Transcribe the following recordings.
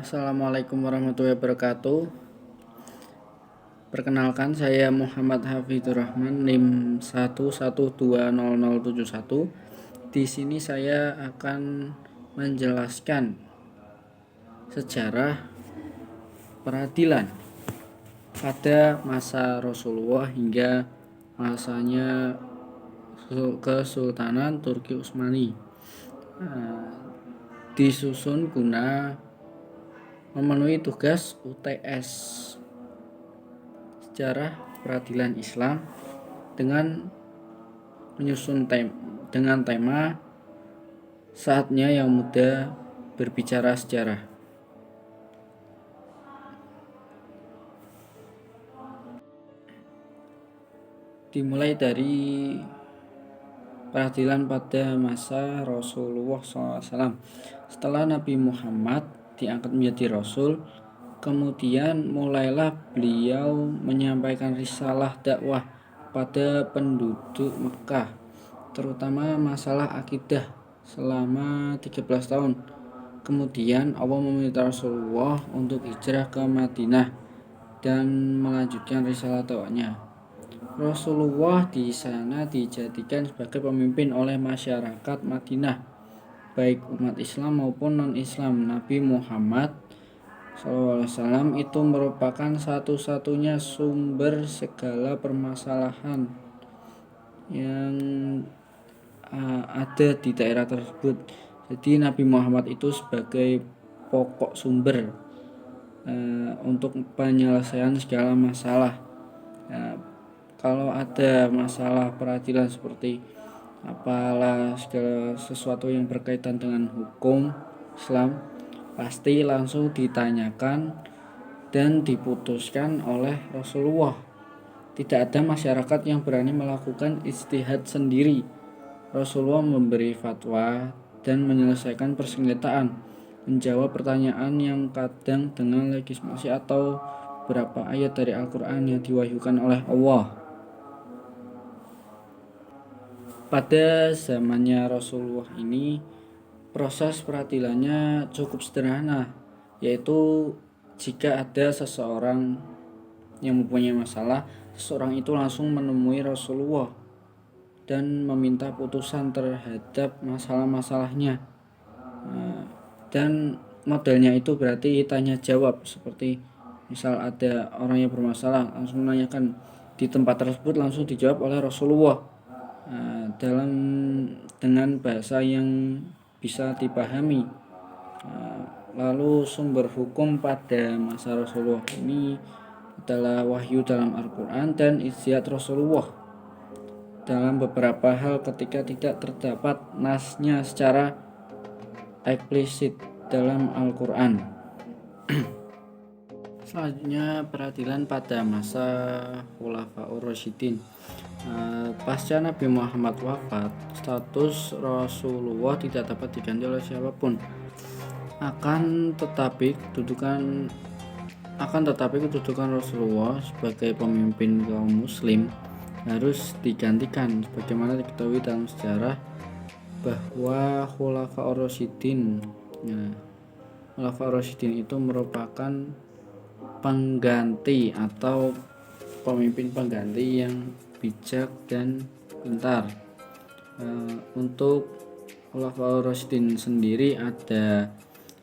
Assalamualaikum warahmatullahi wabarakatuh. Perkenalkan, saya Muhammad Hafizur Rahman, NIM 1120071. Di sini saya akan menjelaskan sejarah peradilan pada masa Rasulullah hingga masanya Kesultanan Turki Utsmani. Disusun guna memenuhi tugas UTS sejarah peradilan Islam dengan menyusun dengan tema saatnya yang muda berbicara sejarah. Dimulai dari peradilan pada masa Rasulullah SAW. Setelah Nabi Muhammad diangkat menjadi Rasul, kemudian mulailah beliau menyampaikan risalah dakwah pada penduduk Mekah, terutama masalah akidah selama 13 tahun. Kemudian Allah meminta Rasulullah untuk hijrah ke Madinah dan melanjutkan risalah dakwahnya. Rasulullah di sana dijadikan sebagai pemimpin oleh masyarakat Madinah, baik umat Islam maupun non-Islam. Nabi Muhammad SAW itu merupakan satu-satunya sumber segala permasalahan yang ada di daerah tersebut. Jadi Nabi Muhammad itu sebagai pokok sumber untuk penyelesaian segala masalah. Kalau ada masalah peradilan seperti apalah segala sesuatu yang berkaitan dengan hukum Islam, pasti langsung ditanyakan dan diputuskan oleh Rasulullah. Tidak ada masyarakat yang berani melakukan ijtihad sendiri. Rasulullah memberi fatwa dan menyelesaikan persengketaan, menjawab pertanyaan yang kadang dengan legitimasi atau beberapa ayat dari Al-Quran yang diwahyukan oleh Allah. Pada zamannya Rasulullah ini, proses peradilannya cukup sederhana, yaitu jika ada seseorang yang mempunyai masalah, seseorang itu langsung menemui Rasulullah dan meminta putusan terhadap masalah-masalahnya. Dan modelnya itu berarti tanya jawab, seperti misal ada orang yang bermasalah langsung menanyakan di tempat tersebut, langsung dijawab oleh Rasulullah dengan bahasa yang bisa dipahami. Lalu sumber hukum pada masa Rasulullah ini adalah wahyu dalam Al-Quran dan ijtihad Rasulullah dalam beberapa hal ketika tidak terdapat nasnya secara eksplisit dalam Al-Quran. Selanjutnya, peradilan pada masa Khulafaur Rasyidin. Pasca Nabi Muhammad wafat, status Rasulullah tidak dapat diganti oleh siapapun. Akan tetapi kedudukan Rasulullah sebagai pemimpin kaum muslim harus digantikan, sebagaimana diketahui dalam sejarah bahwa Khulafaur Rasyidin itu merupakan pengganti atau pemimpin pengganti yang bijak dan pintar. Untuk Khulafaur Rasyidin sendiri ada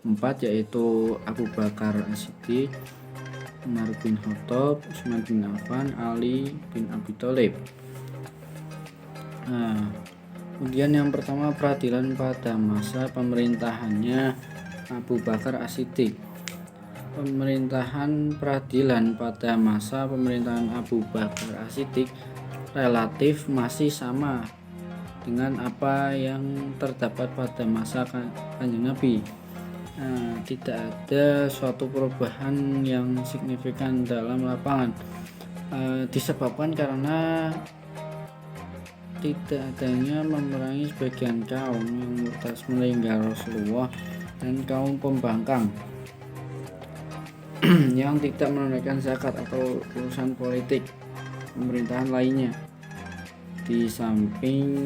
4, yaitu Abu Bakar As-Siddiq, Umar bin Khattab, Utsman bin Affan, Ali bin Abi Thalib. Kemudian yang pertama, peradilan pada masa pemerintahannya Abu Bakar As-Siddiq. Pemerintahan peradilan pada masa pemerintahan Abu Bakar As-Siddiq relatif masih sama dengan apa yang terdapat pada masa Kanjeng Nabi. Tidak ada suatu perubahan yang signifikan dalam lapangan, disebabkan karena tidak adanya memerangi sebagian kaum yang murtad meninggal Rasulullah dan kaum pembangkang yang tidak menunaikan zakat atau urusan politik pemerintahan lainnya. Di samping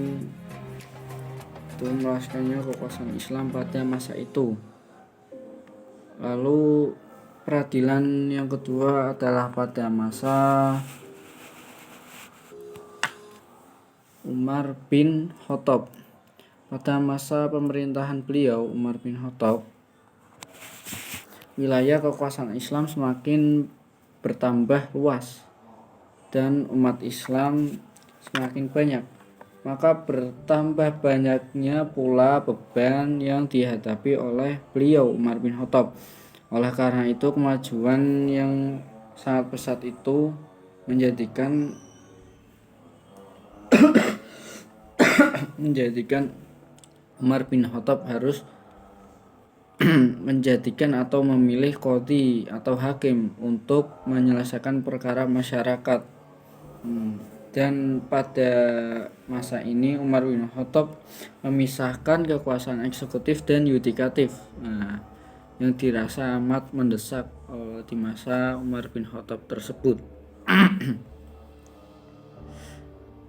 itu, merasakannya kekuasaan Islam pada masa itu. Lalu peradilan yang kedua adalah pada masa Umar bin Khattab. Pada masa pemerintahan beliau, Umar bin Khattab, wilayah kekuasaan Islam semakin bertambah luas dan umat Islam semakin banyak. Maka bertambah banyaknya pula beban yang dihadapi oleh beliau Umar bin Khattab. Oleh karena itu, kemajuan yang sangat pesat itu menjadikan Umar bin Khattab harus menjadikan atau memilih qadhi atau hakim untuk menyelesaikan perkara masyarakat. Dan pada masa ini Umar bin Khattab memisahkan kekuasaan eksekutif dan yudikatif, yang dirasa amat mendesak di masa Umar bin Khattab tersebut.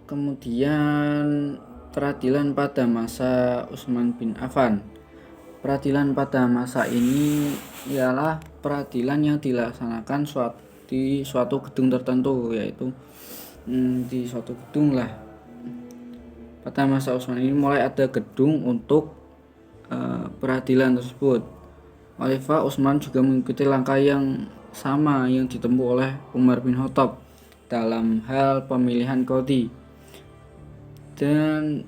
Kemudian peradilan pada masa Utsman bin Affan. Peradilan pada masa ini ialah peradilan yang dilaksanakan di suatu gedung tertentu, yaitu di suatu gedung lah. Pada masa Utsman ini mulai ada gedung untuk peradilan tersebut. Khalifah Utsman juga mengikuti langkah yang sama yang ditempuh oleh Umar bin Khattab dalam hal pemilihan qadhi, dan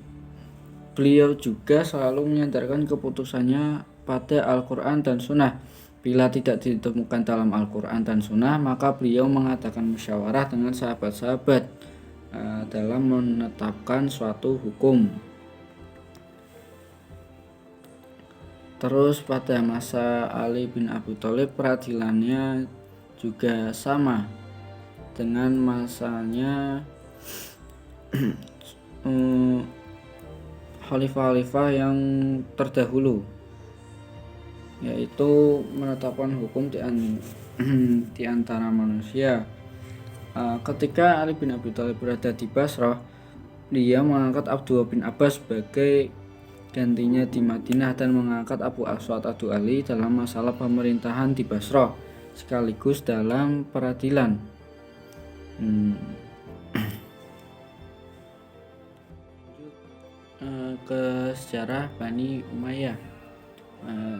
beliau juga selalu menyandarkan keputusannya pada Al-Quran dan Sunnah. Bila tidak ditemukan dalam Al-Quran dan Sunnah, maka beliau mengadakan musyawarah dengan sahabat-sahabat dalam menetapkan suatu hukum. Terus pada masa Ali bin Abi Thalib, peradilannya juga sama dengan masanya khalifah-khalifah yang terdahulu, yaitu menetapkan hukum di antara manusia. Ketika Ali bin Abi Thalib berada di Basrah, dia mengangkat Abdullah bin Abbas sebagai gantinya di Madinah dan mengangkat Abu Aswad ad-Du'ali dalam masalah pemerintahan di Basrah sekaligus dalam peradilan. Ke sejarah Bani Umayyah.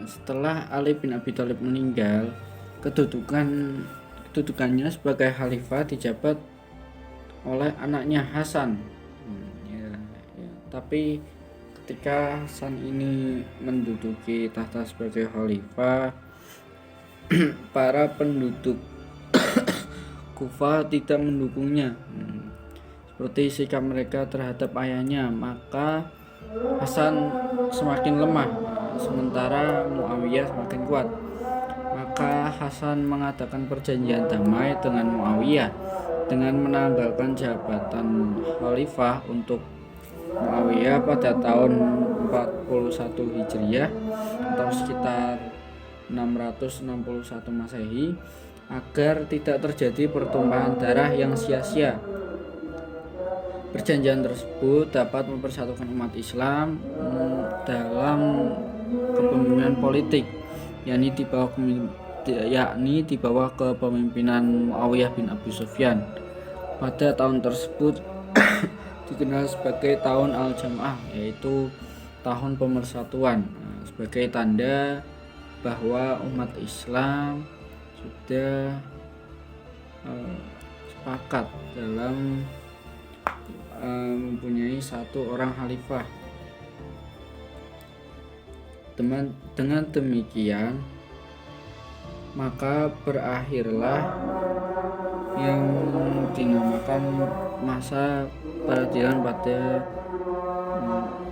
Setelah Ali bin Abi Thalib meninggal, kedudukannya sebagai khalifah dijabat oleh anaknya Hasan. Tapi ketika Hasan ini menduduki tahta sebagai khalifah, para penduduk Kufah tidak mendukungnya seperti sikap mereka terhadap ayahnya. Maka Hasan semakin lemah, sementara Muawiyah semakin kuat. Maka Hasan mengadakan perjanjian damai dengan Muawiyah dengan menanggalkan jabatan khalifah untuk Muawiyah pada tahun 41 Hijriah atau sekitar 661 Masehi, agar tidak terjadi pertumpahan darah yang sia-sia. Perjanjian tersebut dapat mempersatukan umat Islam dalam kepemimpinan politik, yakni di bawah kepemimpinan Muawiyah bin Abi Sufyan. Pada tahun tersebut dikenal sebagai tahun Al-Jam'ah, yaitu tahun pemersatuan, sebagai tanda bahwa umat Islam sudah sepakat dalam mempunyai satu orang khalifah. Dengan demikian, maka berakhirlah yang dinamakan masa peradilan pada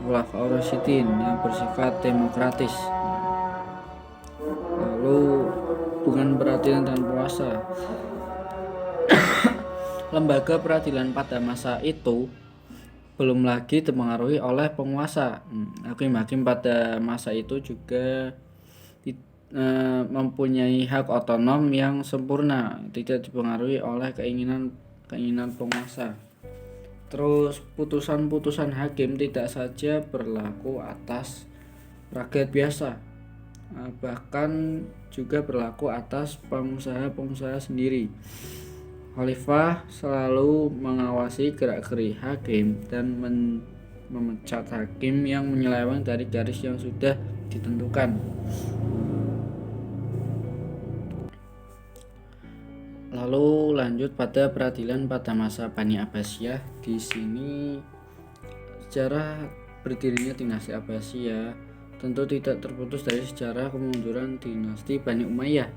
Khulafaur Rasyidin yang bersifat demokratis. Lalu bukan peradilan dan puasa. Lembaga peradilan pada masa itu belum lagi dipengaruhi oleh penguasa. Hakim-hakim pada masa itu juga mempunyai hak otonom yang sempurna, tidak dipengaruhi oleh keinginan penguasa. Terus putusan-putusan hakim tidak saja berlaku atas rakyat biasa, bahkan juga berlaku atas pengusaha-pengusaha sendiri. Khalifah selalu mengawasi gerak-gerik hakim dan memecat hakim yang menyeleweng dari garis yang sudah ditentukan. Lalu lanjut pada peradilan pada masa Bani Abbasiyah. Di sini sejarah berdirinya dinasti Abbasiyah tentu tidak terputus dari sejarah kemunduran dinasti Bani Umayyah.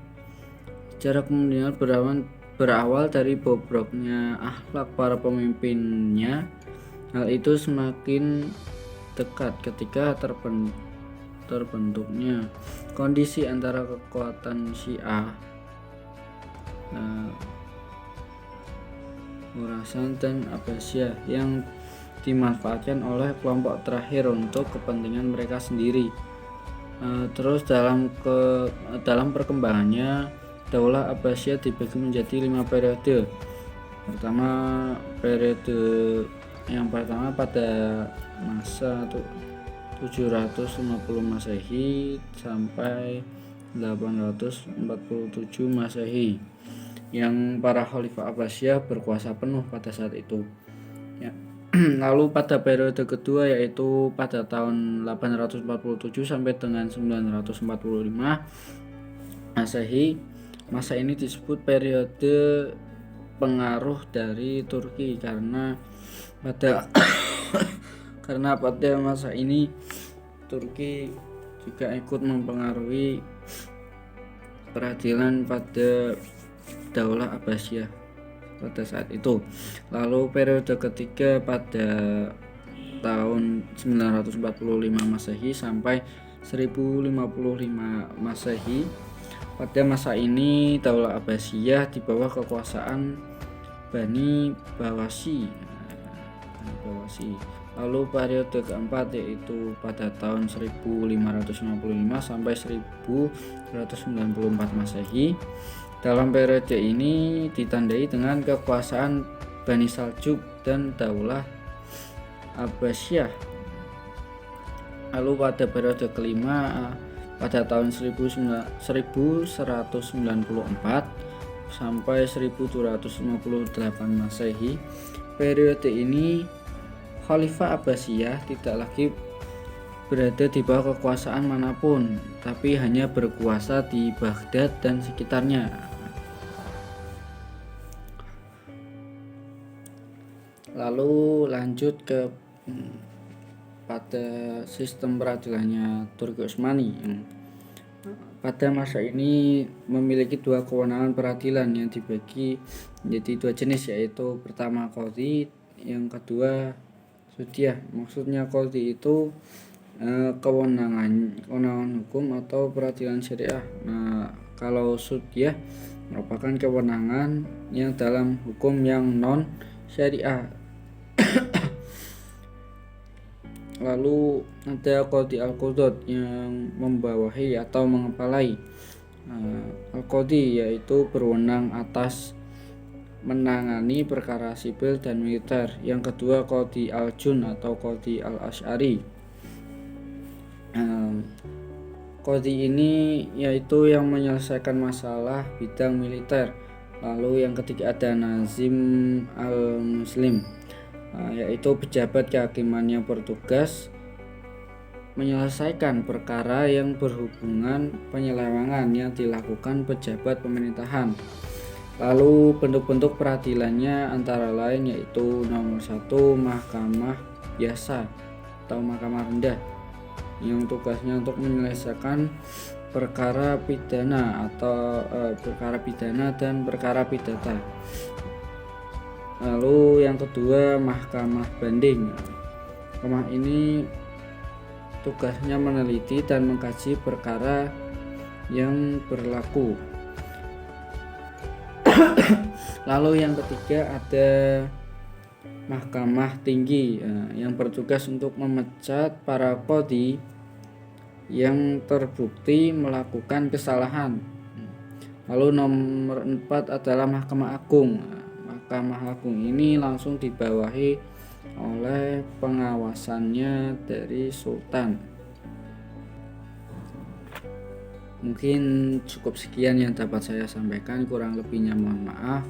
Sejarah kemunduran berawal dari bobroknya akhlak para pemimpinnya. Hal itu semakin dekat ketika terbentuknya kondisi antara kekuatan Syiah, Khurasan dan Abbasiyah yang dimanfaatkan oleh kelompok terakhir untuk kepentingan mereka sendiri. Terus dalam perkembangannya, Daulah Abbasiyah dibagi menjadi 5 periode. Periode yang pertama pada masa 750 Masehi sampai 847 Masehi, yang para Khalifah Abbasiyah berkuasa penuh pada saat itu. Ya. Lalu pada periode kedua, yaitu pada tahun 847 sampai dengan 945 Masehi. Masa ini disebut periode pengaruh dari Turki karena pada masa ini Turki juga ikut mempengaruhi peradilan pada Daulah Abbasiyah pada saat itu. Lalu periode ketiga pada tahun 945 Masehi sampai 1055 Masehi. Pada masa ini Daulah Abbasiyah di bawah kekuasaan Bani Bawasi. Lalu periode keempat yaitu pada tahun 1555 sampai 1194 Masehi. Dalam periode ini ditandai dengan kekuasaan Bani Saljuk dan Daulah Abbasiyah. Lalu pada periode kelima pada tahun 1194 sampai 1758 Masehi. Periode ini Khalifah Abbasiyah tidak lagi berada di bawah kekuasaan manapun, tapi hanya berkuasa di Baghdad dan sekitarnya. Lalu lanjut ke pada sistem peradilannya Turki Utsmani. Pada masa ini memiliki 2 kewenangan peradilan yang dibagi menjadi 2 jenis, yaitu pertama qadhi, yang kedua sudiyah. Maksudnya qadhi itu kewenangan hukum atau peradilan syariah. Kalau sudiyah merupakan kewenangan yang dalam hukum yang non syariah. Lalu ada qadhi al-qudud yang membawahi atau mengepalai. Al-qadhi yaitu berwenang atas menangani perkara sipil dan militer. Yang kedua qadhi al-jun atau qadhi al-asy'ari. Qadhi ini yaitu yang menyelesaikan masalah bidang militer. Lalu yang ketiga ada nazim al-muslim, yaitu pejabat kehakiman yang bertugas menyelesaikan perkara yang berhubungan penyelewengan yang dilakukan pejabat pemerintahan. Lalu bentuk-bentuk peradilannya antara lain yaitu nomor 1 mahkamah biasa atau mahkamah rendah, yang tugasnya untuk menyelesaikan perkara pidana atau perkara pidana dan perkara pidata. Lalu yang kedua mahkamah banding. Mahkamah ini tugasnya meneliti dan mengkaji perkara yang berlaku. Lalu yang ketiga ada mahkamah tinggi, yang bertugas untuk memecat para qadhi yang terbukti melakukan kesalahan. Lalu nomor 4 adalah mahkamah agung. Mahkamah agung ini langsung dibawahi oleh pengawasannya dari sultan. Mungkin cukup sekian yang dapat saya sampaikan, kurang lebihnya mohon maaf.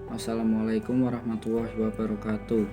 Wassalamualaikum warahmatullahi wabarakatuh.